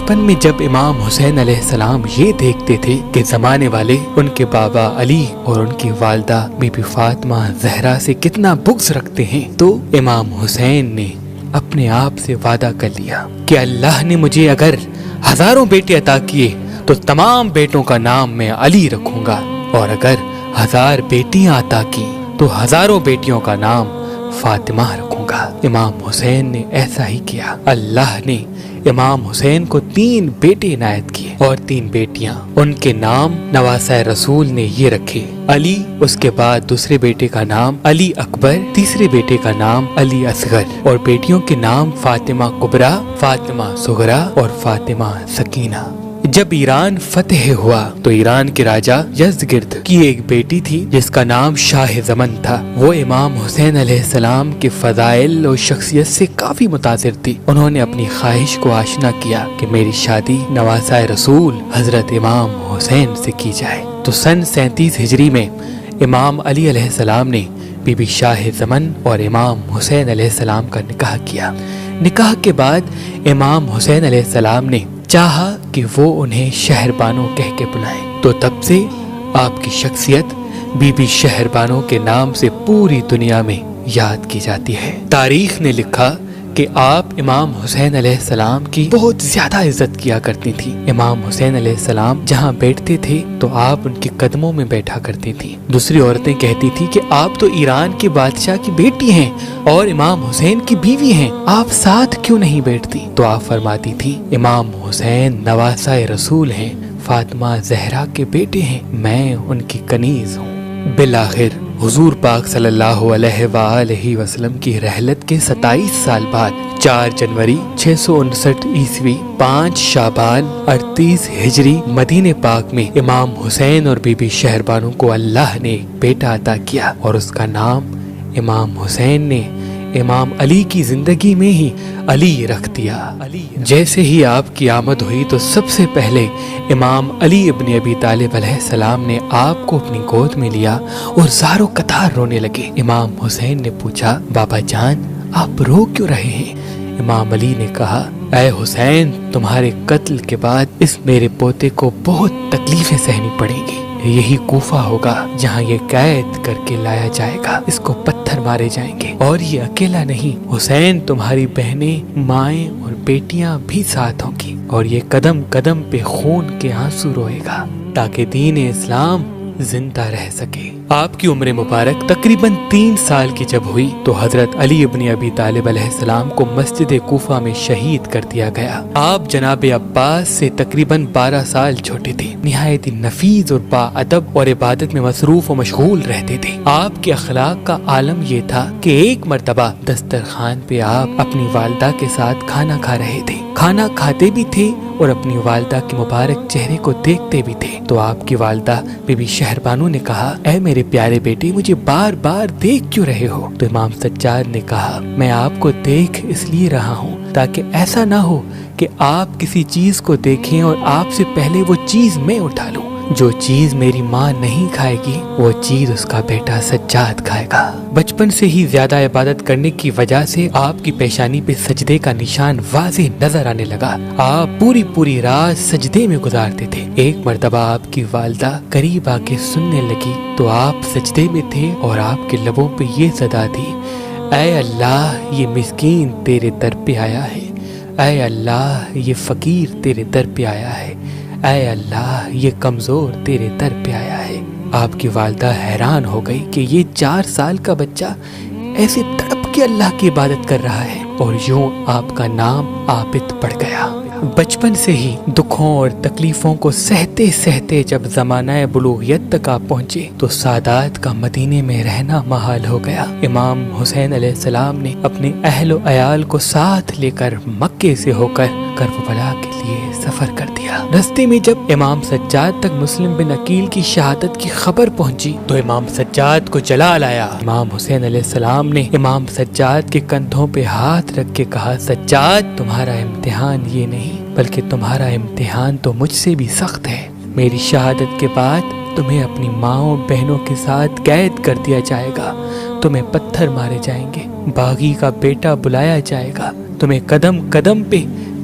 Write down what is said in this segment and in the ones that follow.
بچپن میں جب امام حسین علیہ السلام یہ دیکھتے تھے کہ زمانے والے ان کے بابا علی اور ان کی والدہ بی بی فاطمہ زہرا سے کتنا بغض رکھتے ہیں، تو امام حسین نے اپنے آپ سے وعدہ کر لیا کہ اللہ نے مجھے اگر ہزاروں بیٹے عطا کیے تو تمام بیٹوں کا نام میں علی رکھوں گا، اور اگر 1000 بیٹیاں عطا کی تو ہزاروں بیٹیوں کا نام فاطمہ رکھوں گا۔ امام حسین نے ایسا ہی کیا۔ اللہ نے امام حسین کو 3 بیٹے عنایت کیے اور 3 بیٹیاں، ان کے نام نواسۂ رسول نے یہ رکھے: علی، اس کے بعد دوسرے بیٹے کا نام علی اکبر، تیسرے بیٹے کا نام علی اصغر، اور بیٹیوں کے نام فاطمہ کبریٰ، فاطمہ صغریٰ اور فاطمہ سکینہ۔ جب ایران فتح ہوا تو ایران کے راجہ یزدگرد کی ایک بیٹی تھی جس کا نام شاہ زمن تھا۔ وہ امام حسین علیہ السلام کے فضائل اور شخصیت سے کافی متاثر تھی۔ انہوں نے اپنی خواہش کو آشنا کیا کہ میری شادی نواسۂ رسول حضرت امام حسین سے کی جائے۔ تو سن 37 ہجری میں امام علی علیہ السلام نے بی بی شاہ زمن اور امام حسین علیہ السلام کا نکاح کیا۔ نکاح کے بعد امام حسین علیہ السلام نے چاہا کہ وہ انہیں شہر بانو کہہ کے بلائیں، تو تب سے آپ کی شخصیت بی بی شہر بانو کے نام سے پوری دنیا میں یاد کی جاتی ہے۔ تاریخ نے لکھا کہ آپ امام حسین علیہ السلام کی بہت زیادہ عزت کیا کرتی تھی۔ امام حسین علیہ السلام جہاں بیٹھتے تھے تو آپ ان کے قدموں میں بیٹھا کرتی تھی۔ دوسری عورتیں کہتی تھی کہ آپ تو ایران کے بادشاہ کی بیٹی ہیں اور امام حسین کی بیوی ہیں، آپ ساتھ کیوں نہیں بیٹھتی؟ تو آپ فرماتی تھی امام حسین نواسۂ رسول ہیں، فاطمہ زہرا کے بیٹے ہیں، میں ان کی کنیز ہوں۔ بالآخر حضور پاک صلی اللہ علیہ وآلہ وسلم کی رحلت کے 27 سال بعد 4 جنوری 659 عیسوی 5 شعبان 38 ہجری مدینہ پاک میں امام حسین اور بی بی شہر بانو کو اللہ نے ایک بیٹا عطا کیا، اور اس کا نام امام حسین نے امام علی کی زندگی میں ہی علی رکھ دیا۔ جیسے ہی آپ کی آمد ہوئی تو سب سے پہلے امام علی ابن ابی طالب علیہ السلام نے آپ کو اپنی گود میں لیا اور زاروں قطار رونے لگے۔ امام حسین نے پوچھا، بابا جان آپ رو کیوں رہے ہیں؟ امام علی نے کہا، اے حسین، تمہارے قتل کے بعد اس میرے پوتے کو بہت تکلیفیں سہنی پڑیں گی۔ یہی کوفہ ہوگا جہاں یہ قید کر کے لایا جائے گا، اس کو پتھر مارے جائیں گے، اور یہ اکیلا نہیں، حسین تمہاری بہنیں، مائیں اور بیٹیاں بھی ساتھ ہوں گی، اور یہ قدم قدم پہ خون کے آنسو روئے گا تاکہ دین اسلام زندہ رہ سکے۔ آپ کی عمر مبارک تقریباً 3 سال کی جب ہوئی تو حضرت علی ابن ابی طالب علیہ السلام کو مسجد کوفہ میں شہید کر دیا گیا۔ آپ جناب عباس سے تقریباً 12 سال چھوٹے تھے، نہایت نفیس اور با ادب اور عبادت میں مصروف و مشغول رہتے تھے۔ آپ کے اخلاق کا عالم یہ تھا کہ ایک مرتبہ دسترخوان پہ آپ اپنی والدہ کے ساتھ کھانا کھا رہے تھے، کھانا کھاتے بھی تھے اور اپنی والدہ کے مبارک چہرے کو دیکھتے بھی تھے۔ تو آپ کی والدہ بی بی شہر بانو نے کہا، اے میرے پیارے بیٹے، مجھے بار بار دیکھ کیوں رہے ہو؟ تو امام سجاد نے کہا، میں آپ کو دیکھ اس لیے رہا ہوں تاکہ ایسا نہ ہو کہ آپ کسی چیز کو دیکھیں اور آپ سے پہلے وہ چیز میں اٹھا لوں۔ جو چیز میری ماں نہیں کھائے گی وہ چیز اس کا بیٹا سجاد کھائے گا۔ بچپن سے ہی زیادہ عبادت کرنے کی وجہ سے آپ کی پیشانی پہ سجدے کا نشان واضح نظر آنے لگا۔ آپ پوری رات سجدے میں گزارتے تھے۔ ایک مرتبہ آپ کی والدہ قریب آ کے سننے لگی تو آپ سجدے میں تھے اور آپ کے لبوں پہ یہ صدا تھی، اے اللہ یہ مسکین تیرے در پہ آیا ہے، اے اللہ یہ فقیر تیرے در پہ آیا ہے، اے اللہ یہ کمزور تیرے در پہ آیا ہے۔ آپ کی والدہ حیران ہو گئی کہ یہ 4 سال کا بچہ ایسے تڑپ کے اللہ کی عبادت کر رہا ہے، اور یوں آپ کا نام عابد پڑ گیا۔ بچپن سے ہی دکھوں اور تکلیفوں کو سہتے سہتے جب زمانہ بلوغیت تک آپ پہنچے تو سادات کا مدینے میں رہنا محال ہو گیا۔ امام حسین علیہ السلام نے اپنے اہل و عیال کو ساتھ لے کر مکے سے ہو کر کربلا کے لیے سفر کر دیا۔ راستے میں جب امام سجاد تک مسلم بن عقیل کی شہادت کی خبر پہنچی تو امام سجاد کو جلال آیا۔ امام حسین علیہ السلام نے امام سجاد کے کندھوں پہ ہاتھ رکھ کے کہا، سجاد تمہارا امتحان یہ نہیں بلکہ تمہارا امتحان تو مجھ سے بھی سخت ہے۔ میری شہادت کے بعد تمہیں اپنی ماؤں بہنوں کے ساتھ قید کر دیا جائے گا، تمہیں پتھر مارے جائیں گے، باغی کا بیٹا بلایا جائے گا، تمہیں قدم قدم پہ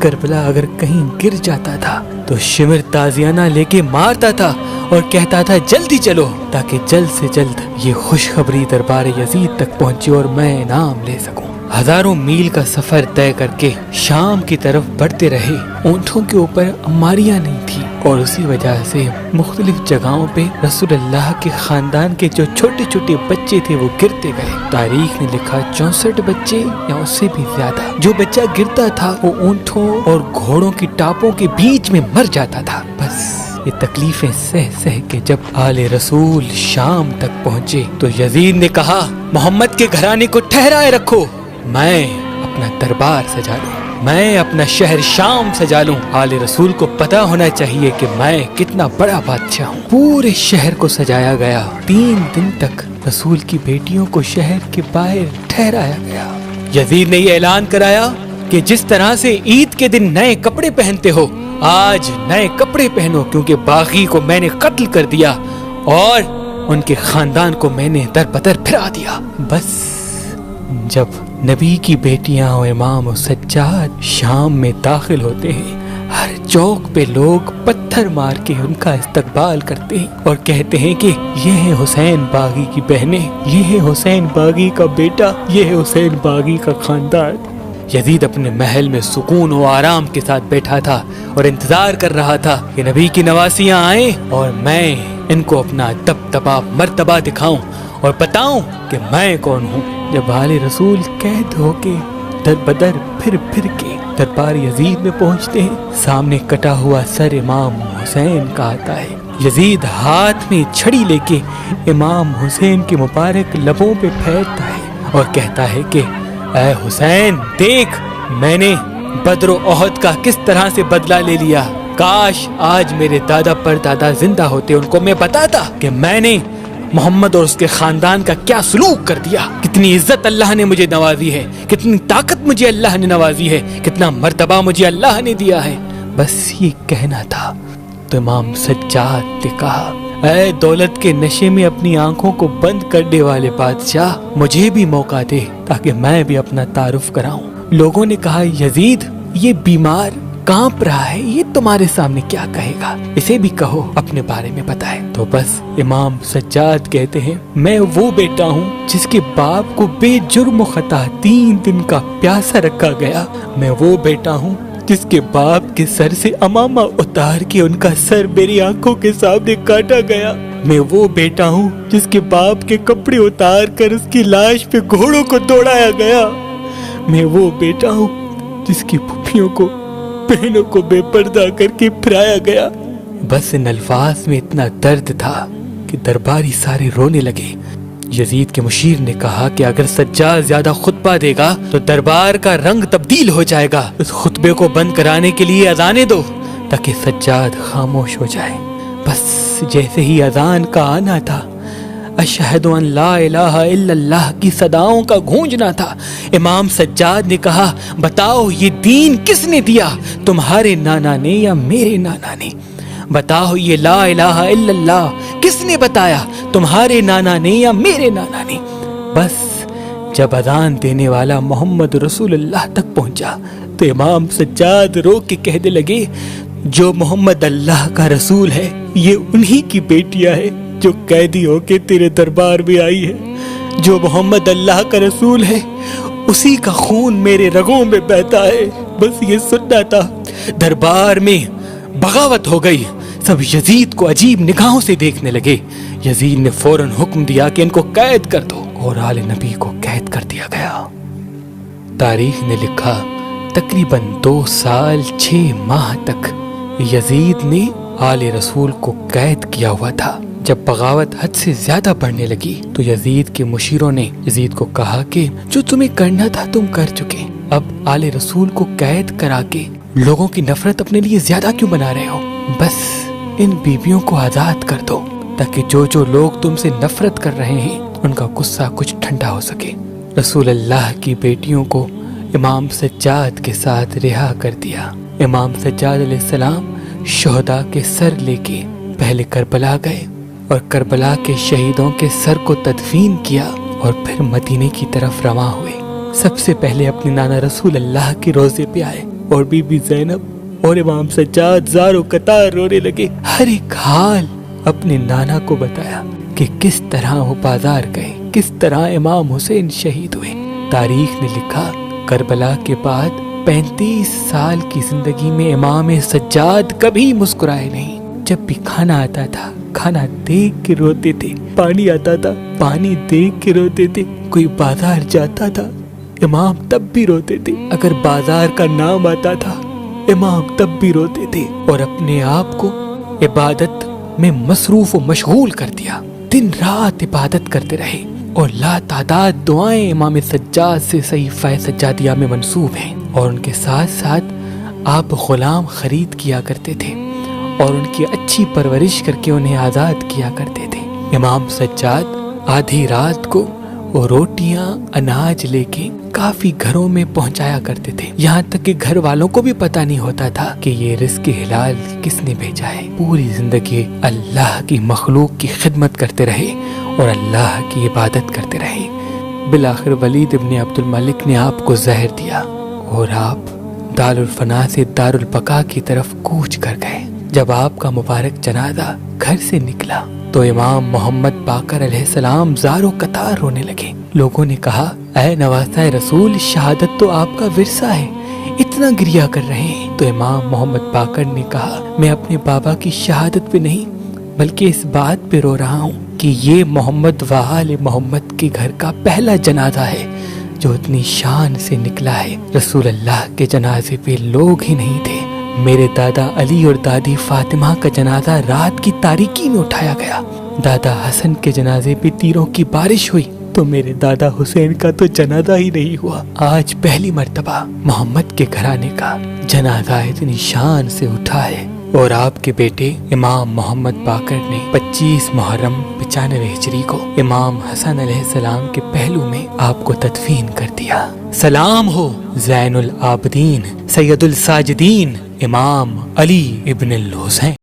کربلا اگر کہیں گر جاتا تھا تو شمر تازیانہ لے کے مارتا تھا اور کہتا تھا جلدی چلو، تاکہ جلد سے جلد یہ خوشخبری دربار یزید تک پہنچے اور میں انعام لے سکوں۔ ہزاروں میل کا سفر طے کر کے شام کی طرف بڑھتے رہے۔ اونٹوں کے اوپر اماریاں نہیں تھی اور اسی وجہ سے مختلف جگہوں پہ رسول اللہ کے خاندان کے جو چھوٹے چھوٹے بچے تھے وہ گرتے گئے۔ تاریخ نے لکھا 64 بچے یا اس سے بھی زیادہ۔ جو بچہ گرتا تھا وہ اونٹوں اور گھوڑوں کی ٹاپوں کے بیچ میں مر جاتا تھا۔ بس یہ تکلیفیں سہ سہ کے جب آل رسول شام تک پہنچے تو یزید نے کہا محمد کے گھرانے کو ٹھہرائے رکھو، میں اپنا دربار سجا لوں، میں اپنا شہر شام سجا لوں۔ آل رسول کو پتا ہونا چاہیے کہ میں کتنا بڑا بادشاہ ہوں۔ پورے شہر کو سجایا گیا۔ 3 دن تک رسول کی بیٹیوں کو شہر کے باہر ٹھہرایا گیا۔ یزید نے یہ اعلان کرایا کہ جس طرح سے عید کے دن نئے کپڑے پہنتے ہو، آج نئے کپڑے پہنو، کیونکہ باغی کو میں نے قتل کر دیا اور ان کے خاندان کو میں نے در بدر پھرا دیا۔ بس جب نبی کی بیٹیاں اور امام و سجاد شام میں داخل ہوتے ہیں، ہر چوک پہ لوگ پتھر مار کے ان کا استقبال کرتے ہیں اور کہتے ہیں کہ یہ ہے حسین باغی کی بہنیں، یہ ہے حسین باغی کا بیٹا، یہ ہے حسین باغی کا خاندان۔ یزید اپنے محل میں سکون و آرام کے ساتھ بیٹھا تھا اور انتظار کر رہا تھا کہ نبی کی نواسیاں آئیں اور میں ان کو اپنا دبدبا مرتبہ دکھاؤں اور بتاؤں کہ میں کون ہوں۔ جب آل رسول قید ہو کے در بدر پھر کے دربار یزید میں پہنچتے ہیں، سامنے کٹا ہوا سر امام حسین کا آتا ہے۔ یزید ہاتھ میں چھڑی لے کے امام حسین کے مبارک لبوں پہ پھیرتا ہے اور کہتا ہے کہ اے حسین، دیکھ میں نے بدر و احد کا کس طرح سے بدلہ لے لیا۔ کاش آج میرے دادا پر دادا زندہ ہوتے، ان کو میں بتاتا کہ میں نے محمد اور اس کے خاندان کا کیا سلوک کر دیا، کتنی عزت اللہ نے مجھے نوازی ہے، کتنی طاقت مجھے اللہ نے نوازی ہے، کتنا مرتبہ مجھے اللہ نے دیا ہے۔ بس یہ کہنا تھا تو امام سجاد نے کہا اے دولت کے نشے میں اپنی آنکھوں کو بند کرنے والے بادشاہ، مجھے بھی موقع دے تاکہ میں بھی اپنا تعارف کراؤں۔ لوگوں نے کہا یزید یہ بیمار کانپ رہا ہے، یہ تمہارے سامنے کیا کہے گا، اسے بھی کہو اپنے بارے میں بتائے۔ تو بس امام سجاد کہتے ہیں میں وہ بیٹا ہوں جس کے باپ کو بے جرم و خطا 3 دن کا پیاسا رکھا گیا، میں وہ بیٹا ہوں جس کے باپ کے سر سے امامہ اتار کے ان کا سر میری آنکھوں کے سامنے کاٹا گیا، میں وہ بیٹا ہوں جس کے باپ کے کپڑے اتار کر اس کی لاش پہ گھوڑوں کو دوڑایا گیا، میں وہ بیٹا ہوں جس کی پھپھیوں کو بہنوں کو بے پردہ کر کے پھرایا گیا۔ بس ان الفاظ میں اتنا درد تھا کہ درباری سارے رونے لگے۔ یزید کے مشیر نے کہا کہ اگر سجاد زیادہ خطبہ دے گا تو دربار کا رنگ تبدیل ہو جائے گا، اس خطبے کو بند کرانے کے لیے اذانیں دو تاکہ سجاد خاموش ہو جائے۔ بس جیسے ہی اذان کا آنا تھا، اشہد ان لا الہ الا اللہ کی صداؤں کا گونجنا تھا، امام سجاد نے کہا بتاؤ یہ دین کس نے دیا، تمہارے نانا نے یا میرے نانا نے؟ بتاؤ یہ لا الہ الا اللہ کس نے بتایا، تمہارے نانا نے یا میرے نانا نے؟ بس جب اذان دینے والا محمد رسول اللہ تک پہنچا تو امام سجاد رو کے کہنے لگے جو محمد اللہ کا رسول ہے یہ انہی کی بیٹیاں ہے جو قیدی ہو کے تیرے دربار میں آئی ہے، جو محمد اللہ کا رسول ہے اسی کا خون میرے رگوں میں بہتا ہے۔ بس یہ سننا تھا۔ دربار میں بغاوت ہو گئی، سب یزید کو عجیب نگاہوں سے دیکھنے لگے۔ یزید نے فوراً حکم دیا کہ ان کو قید کر دو اور آل نبی کو قید کر دیا گیا۔ تاریخ نے لکھا تقریباً 2 سال 6 ماہ تک یزید نے آل رسول کو قید کیا ہوا تھا۔ جب بغاوت حد سے زیادہ بڑھنے لگی تو یزید کے مشیروں نے یزید کو کہا کہ جو تمہیں کرنا تھا تم کر چکے، اب آل رسول کو قید کرا کے لوگوں کی نفرت اپنے لیے زیادہ کیوں بنا رہے ہو؟ بس ان بیویوں کو آزاد کر دو تاکہ جو لوگ تم سے نفرت کر رہے ہیں ان کا غصہ کچھ ٹھنڈا ہو سکے۔ رسول اللہ کی بیٹیوں کو امام سجاد کے ساتھ رہا کر دیا۔ امام سجاد علیہ السلام شہداء کے سر لے کے پہلے کربلا گئے اور کربلا کے شہیدوں کے سر کو تدفین کیا اور پھر مدینے کی طرف رواں ہوئے۔ سب سے پہلے اپنے نانا رسول اللہ کے روضے پہ آئے، اور بی بی زینب اور امام سجاد زاروں قطار رونے لگے۔ ہر ایک حال اپنے نانا کو بتایا کہ کس طرح وہ بازار گئے، کس طرح امام حسین شہید ہوئے۔ تاریخ نے لکھا کربلا کے بعد 35 سال کی زندگی میں امام سجاد کبھی مسکرائے نہیں۔ جب بھی کھانا آتا تھا کھانا دیکھ کے روتے تھے، پانی آتا تھا پانی دیکھ کے روتے تھے، کوئی بازار جاتا تھا امام تب بھی روتے تھے، اگر بازار کا نام آتا تھا امام تب بھی روتے تھے، اور اپنے آپ کو عبادت میں مصروف و مشغول کر دیا۔ دن رات عبادت کرتے رہے اور لا تعداد دعائیں امام سجاد سے صحیفہ سجادیہ میں منسوب ہیں، اور ان کے ساتھ ساتھ آپ غلام خرید کیا کرتے تھے اور ان کی اچھی پرورش کر کے انہیں آزاد کیا کرتے تھے۔ امام سجاد آدھی رات کو وہ روٹیاں اناج لے کے کافی گھروں میں پہنچایا کرتے تھے، یہاں تک کہ گھر والوں کو بھی پتہ نہیں ہوتا تھا کہ یہ رزق حلال کس نے بھیجا ہے۔ پوری زندگی اللہ کی مخلوق کی خدمت کرتے رہے اور اللہ کی عبادت کرتے رہے۔ بالآخر ولید ابن عبد الملک نے آپ کو زہر دیا اور آپ دار الفنا سے دار البقا کی طرف کوچ کر گئے۔ جب آپ کا مبارک جنازہ گھر سے نکلا تو امام محمد باقر علیہ السلام زاروں قطار رونے لگے۔ لوگوں نے کہا اے نواسہ رسول، شہادت تو آپ کا ورثہ ہے، اتنا گریہ کر رہے ہیں۔ تو امام محمد باقر نے کہا میں اپنے بابا کی شہادت پہ نہیں بلکہ اس بات پہ رو رہا ہوں کہ یہ محمد و آل محمد کے گھر کا پہلا جنازہ ہے جو اتنی شان سے نکلا ہے۔ رسول اللہ کے جنازے پہ لوگ ہی نہیں تھے، میرے دادا علی اور دادی فاطمہ کا جنازہ رات کی تاریکی میں اٹھایا گیا، دادا حسن کے جنازے پہ تیروں کی بارش ہوئی تو میرے دادا حسین کا تو جنازہ ہی نہیں ہوا۔ آج پہلی مرتبہ محمد کے گھرانے کا جنازہ اتنی شان سے اٹھا ہے، اور آپ کے بیٹے امام محمد باقر نے 25 محرم 95 ہجری کو امام حسن علیہ السلام کے پہلو میں آپ کو تدفین کر دیا۔ سلام ہو زین العابدین سید الساجدین امام علی ابن الحسین۔